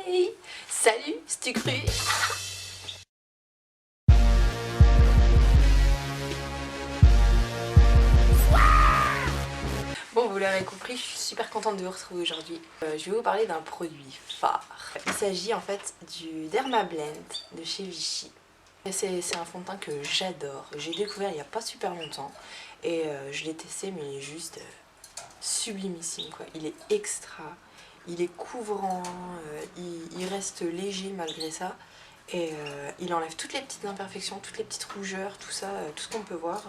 Hey! Salut, c'est cru? Bon, vous l'aurez compris, je suis super contente de vous retrouver aujourd'hui. Je vais vous parler d'un produit phare. Il s'agit en fait du Dermablend de chez Vichy. C'est un fond de teint que j'adore. J'ai découvert il n'y a pas super longtemps et je l'ai testé, mais il est juste sublimissime quoi. Il est extra, il est couvrant, il reste léger malgré ça et il enlève toutes les petites imperfections, toutes les petites rougeurs, tout ça, tout ce qu'on peut voir.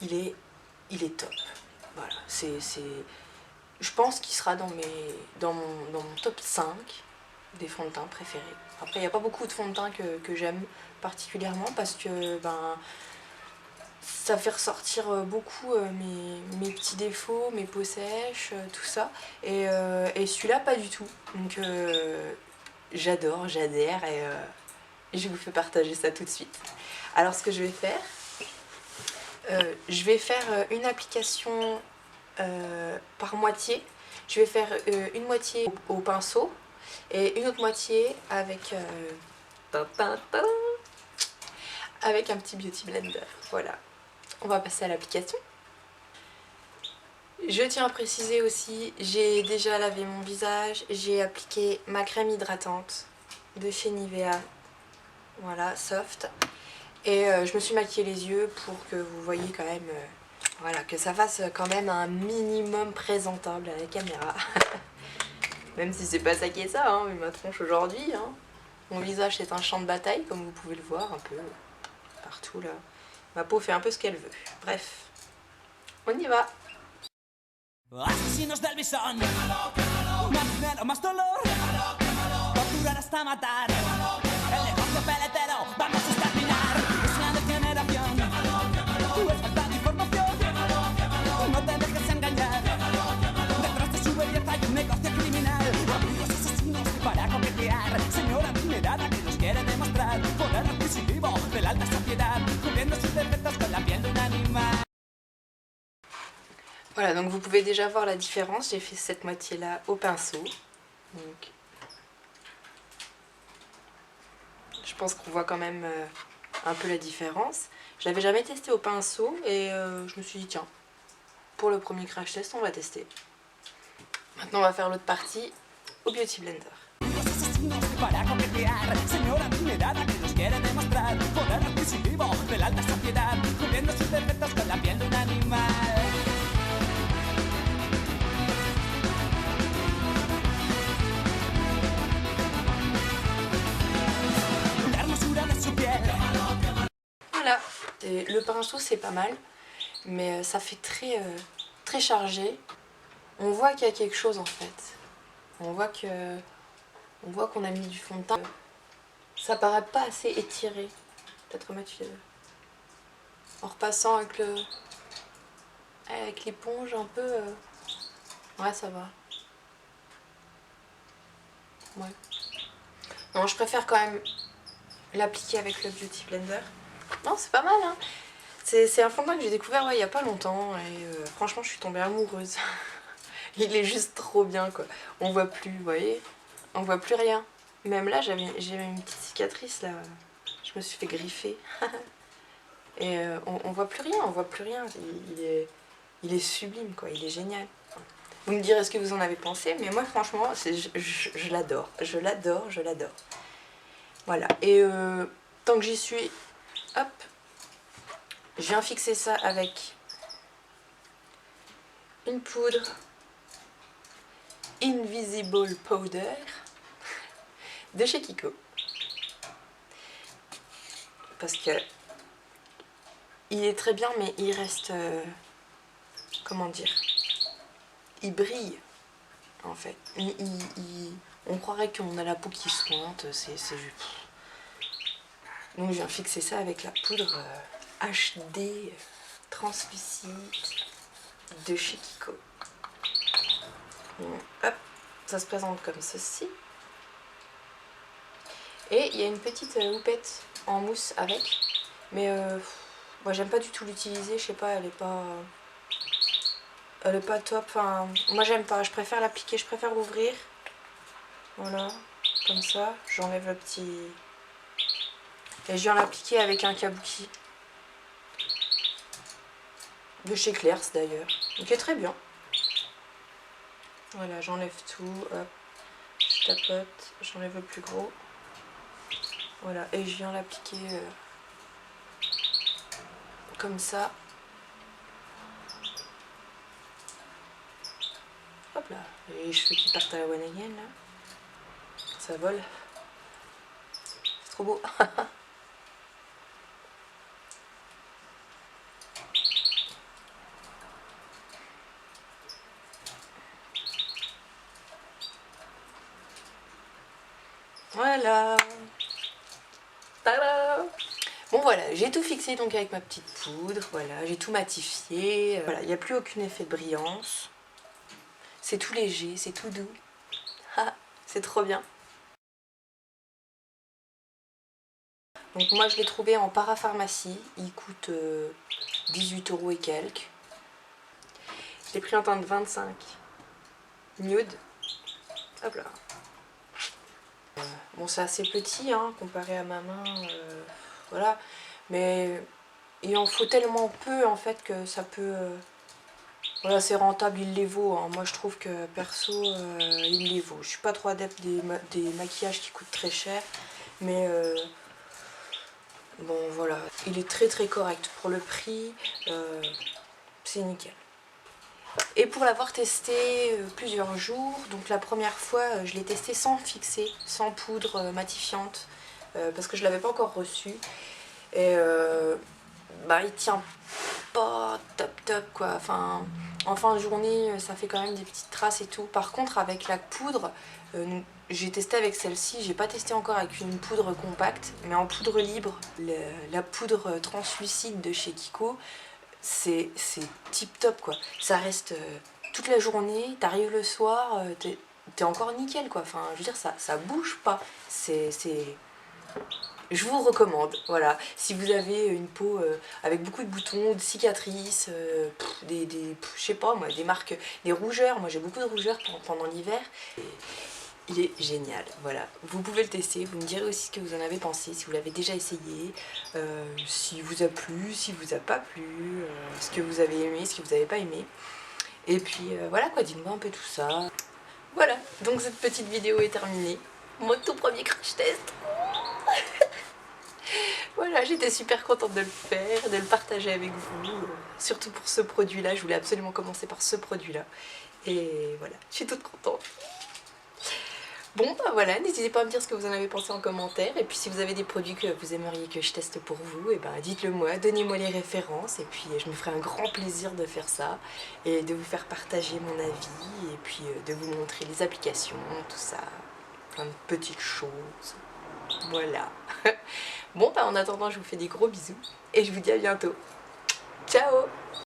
Il est top. Voilà, je pense qu'il sera dans mon top 5 des fonds de teint préférés. Après, il n'y a pas beaucoup de fonds de teint que j'aime particulièrement parce que ça fait ressortir beaucoup mes petits défauts, mes peaux sèches, tout ça. Et celui-là, pas du tout. Donc, j'adore, j'adhère et je vous fais partager ça tout de suite. Alors, ce que je vais faire, une application par moitié. Je vais faire une moitié au pinceau et une autre moitié avec avec un petit beauty blender. Voilà, on va passer à l'application. Je tiens à préciser aussi, j'ai déjà lavé mon visage, j'ai appliqué ma crème hydratante de chez Nivea, voilà, soft, et je me suis maquillée les yeux pour que vous voyez quand même, voilà, que ça fasse quand même un minimum présentable à la caméra. Même si c'est pas ça qui est ça, hein, vu ma tronche aujourd'hui. Hein. Mon visage c'est un champ de bataille, comme vous pouvez le voir un peu partout là. Ma peau fait un peu ce qu'elle veut. Bref, on y va. Asesinos del bison, más dinero, más dolor, torturar hasta matar, el negocio peletero, vamos a exterminar, es una degeneración, tú es falta de información, no te dejes engañar, detrás de su belleza hay un negocio criminal, amigos asesinos para coquetear, señora adinerada que nos quiere demostrar, poder adquisitivo de la alta sociedad, cubriendo sus defectos con la piel de un animal. Voilà, donc vous pouvez déjà voir la différence. J'ai fait cette moitié-là au pinceau. Donc, je pense qu'on voit quand même un peu la différence. Je l'avais jamais testé au pinceau et je me suis dit tiens, pour le premier crash test, on va tester. Maintenant, on va faire l'autre partie au Beauty Blender. Para coquetear, señora adinerada que nos quiere demostrar poder adquisitivo de la alta sociedad, cubriendo sus defectos con la piel de un animal. La hermosura de su piel. Voilà, le pinceau c'est pas mal, mais ça fait très chargé. On voit qu'il y a quelque chose en fait. On voit qu'on a mis du fond de teint. Ça paraît pas assez étiré. Peut-être remettre en repassant avec l'éponge un peu. Ouais, ça va. Ouais. Non, je préfère quand même l'appliquer avec le Beauty Blender. Non, c'est pas mal, hein. C'est un fond de teint que j'ai découvert ouais, il y a pas longtemps et franchement, je suis tombée amoureuse. Il est juste trop bien, quoi. On voit plus, vous voyez, on voit plus rien. Même là, j'ai une petite cicatrice là. Je me suis fait griffer. Et on voit plus rien, on voit plus rien. Il est sublime quoi, il est génial. Vous me direz ce que vous en avez pensé, mais moi franchement, je l'adore. Je l'adore, je l'adore. Voilà, et tant que j'y suis, hop, je viens fixer ça avec une poudre Invisible Powder de chez Kiko. Parce que il est très bien, mais il reste, comment dire, il brille en fait. On croirait qu'on a la peau qui sointe, c'est juste. Donc je viens fixer ça avec la poudre HD translucide de chez Kiko. Donc, hop, ça se présente comme ceci. Et il y a une petite houppette en mousse avec, mais moi j'aime pas du tout l'utiliser, je sais pas, elle est pas top, enfin, moi j'aime pas, je préfère l'appliquer, je préfère l'ouvrir, voilà, comme ça, j'enlève le petit... Et je viens l'appliquer avec un kabuki. De chez Claire's d'ailleurs. Donc très bien. Voilà, j'enlève tout, hop. Je tapote, j'enlève le plus gros. Voilà, et je viens l'appliquer comme ça. Hop là, les cheveux qui partent à la one again là. Ça vole. C'est trop beau. Voilà. Tada! Bon voilà, j'ai tout fixé donc avec ma petite poudre, voilà, j'ai tout matifié. Voilà, il n'y a plus aucun effet de brillance. C'est tout léger, c'est tout doux. Ah, c'est trop bien. Donc moi je l'ai trouvé en parapharmacie, il coûte 18 € et quelques. J'ai pris en teinte 25 nude. Hop là. Bon c'est assez petit hein, comparé à ma main, voilà. Mais il en faut tellement peu en fait que ça peut... voilà, c'est rentable, il les vaut. Hein. Moi je trouve que perso, il les vaut. Je suis pas trop adepte des maquillages qui coûtent très cher. Mais bon voilà, il est très très correct pour le prix. C'est nickel. Et pour l'avoir testé plusieurs jours, donc la première fois je l'ai testé sans fixer, sans poudre matifiante, parce que je l'avais pas encore reçu. Et bah il tient pas top quoi, enfin en fin de journée ça fait quand même des petites traces et tout. Par contre avec la poudre, j'ai testé avec celle-ci, j'ai pas testé encore avec une poudre compacte, mais en poudre libre, la poudre translucide de chez Kiko, c'est tip top quoi. Ça reste toute la journée, t'arrives le soir, t'es encore nickel quoi. Enfin je veux dire ça bouge pas. Je vous recommande, voilà. Si vous avez une peau avec beaucoup de boutons, de cicatrices, je sais pas moi, des marques, des rougeurs. Moi j'ai beaucoup de rougeurs pendant l'hiver. Il est génial, voilà. Vous pouvez le tester, vous me direz aussi ce que vous en avez pensé, si vous l'avez déjà essayé, si vous a plu, si vous a pas plu, ce que vous avez aimé, ce que vous n'avez pas aimé. Et puis voilà quoi, dites-moi un peu tout ça. Voilà, donc cette petite vidéo est terminée. Mon tout premier crash test. Voilà, j'étais super contente de le faire, de le partager avec vous. Surtout pour ce produit-là, je voulais absolument commencer par ce produit-là. Et voilà, je suis toute contente. Bon bah voilà, n'hésitez pas à me dire ce que vous en avez pensé en commentaire. Et puis si vous avez des produits que vous aimeriez que je teste pour vous, et ben dites-le moi, donnez-moi les références. Et puis je me ferai un grand plaisir de faire ça. Et de vous faire partager mon avis. Et puis de vous montrer les applications, tout ça. Plein de petites choses. Voilà. Bon bah en attendant, je vous fais des gros bisous. Et je vous dis à bientôt. Ciao!